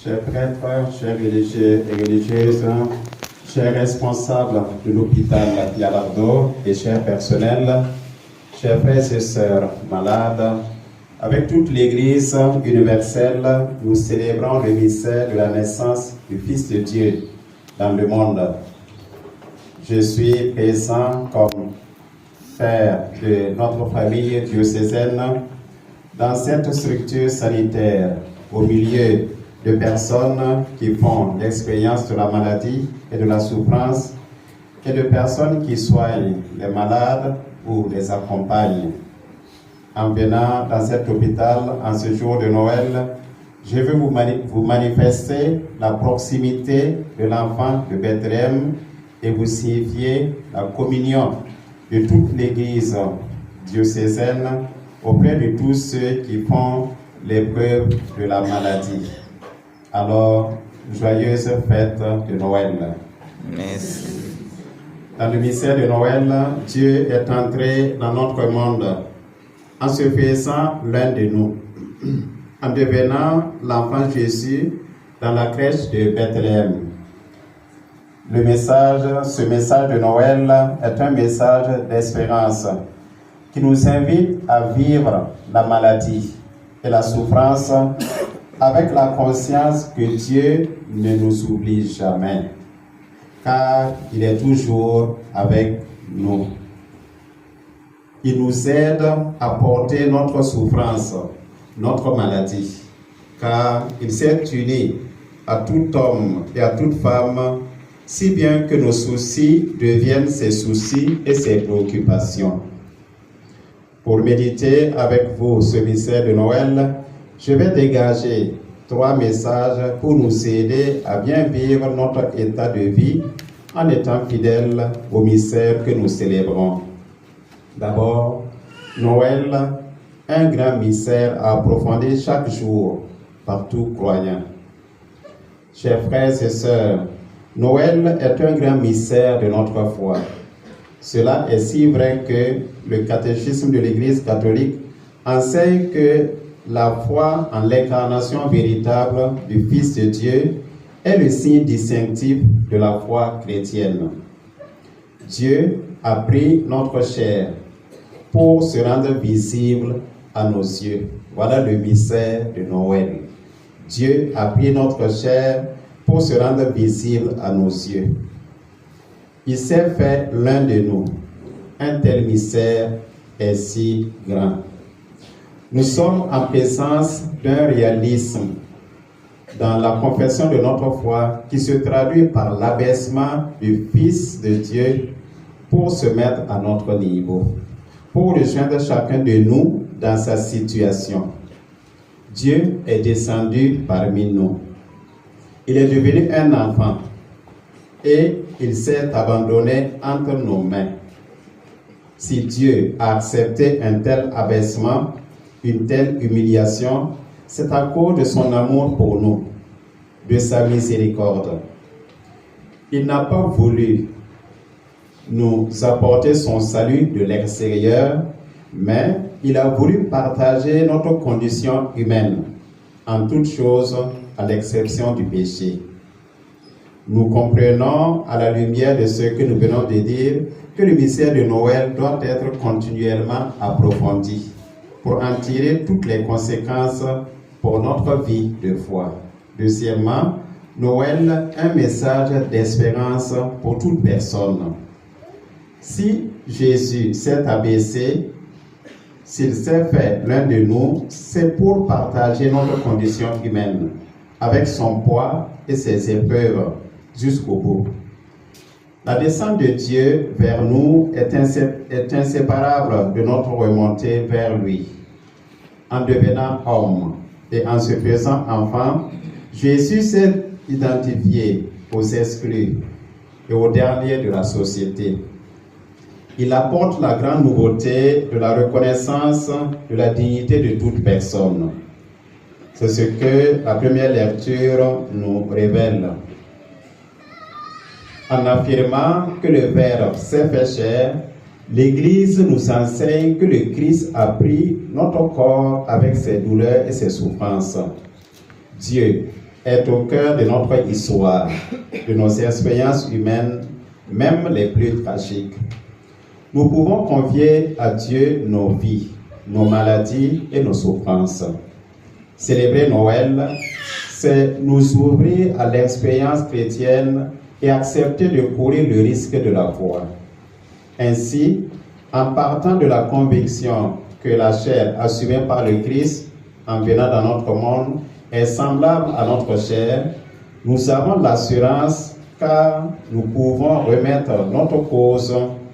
Chers prêtres, chers religieux et religieuses, chers responsables de l'hôpital Yalardo et chers personnels, chers frères et sœurs malades, avec toute l'Église universelle, nous célébrons le mystère de la naissance du Fils de Dieu dans le monde. Je suis présent comme père de notre famille diocésaine dans cette structure sanitaire au milieu de personnes qui font l'expérience de la maladie et de la souffrance et de personnes qui soignent les malades ou les accompagnent. En venant dans cet hôpital en ce jour de Noël, je veux vous manifester la proximité de l'enfant de Bethléem et vous signifier la communion de toute l'Église diocésaine auprès de tous ceux qui font l'épreuve de la maladie. Alors, joyeuse fête de Noël. Merci. Dans le mystère de Noël, Dieu est entré dans notre monde en se faisant l'un de nous, en devenant l'enfant Jésus dans la crèche de Bethléem. Ce message de Noël est un message d'espérance qui nous invite à vivre la maladie et la souffrance avec la conscience que Dieu ne nous oublie jamais, car il est toujours avec nous. Il nous aide à porter notre souffrance, notre maladie, car il s'est uni à tout homme et à toute femme, si bien que nos soucis deviennent ses soucis et ses préoccupations. Pour méditer avec vous ce mystère de Noël, je vais dégager 3 messages pour nous aider à bien vivre notre état de vie en étant fidèles au mystère que nous célébrons. D'abord, Noël, un grand mystère à approfondir chaque jour par tout croyant. Chers frères et sœurs, Noël est un grand mystère de notre foi. Cela est si vrai que le catéchisme de l'Église catholique enseigne que la foi en l'incarnation véritable du Fils de Dieu est le signe distinctif de la foi chrétienne. Dieu a pris notre chair pour se rendre visible à nos yeux. Voilà le mystère de Noël. Dieu a pris notre chair pour se rendre visible à nos yeux. Il s'est fait l'un de nous. Un tel mystère est si grand. Nous sommes en présence d'un réalisme dans la confession de notre foi qui se traduit par l'abaissement du Fils de Dieu pour se mettre à notre niveau, pour rejoindre chacun de nous dans sa situation. Dieu est descendu parmi nous. Il est devenu un enfant et il s'est abandonné entre nos mains. Si Dieu a accepté un tel abaissement, une telle humiliation, c'est à cause de son amour pour nous, de sa miséricorde. Il n'a pas voulu nous apporter son salut de l'extérieur, mais il a voulu partager notre condition humaine, en toutes choses, à l'exception du péché. Nous comprenons, à la lumière de ce que nous venons de dire, que le mystère de Noël doit être continuellement approfondi pour en tirer toutes les conséquences pour notre vie de foi. Deuxièmement, Noël, un message d'espérance pour toute personne. Si Jésus s'est abaissé, s'il s'est fait l'un de nous, c'est pour partager notre condition humaine, avec son poids et ses épreuves, jusqu'au bout. La descente de Dieu vers nous est inséparable de notre remontée vers lui. En devenant homme et en se faisant enfant, Jésus s'est identifié aux exclus et aux derniers de la société. Il apporte la grande nouveauté de la reconnaissance de la dignité de toute personne. C'est ce que la première lecture nous révèle. En affirmant que le Verbe s'est fait chair, l'Église nous enseigne que le Christ a pris notre corps avec ses douleurs et ses souffrances. Dieu, est au cœur de notre histoire, de nos expériences humaines, même les plus tragiques. Nous pouvons confier à Dieu nos vies, nos maladies et nos souffrances. Célébrer Noël, c'est nous ouvrir à l'expérience chrétienne et accepter de courir le risque de la foi. Ainsi, en partant de la conviction que la chair assumée par le Christ en venant dans notre monde est semblable à notre chair, nous avons l'assurance car nous pouvons remettre notre cause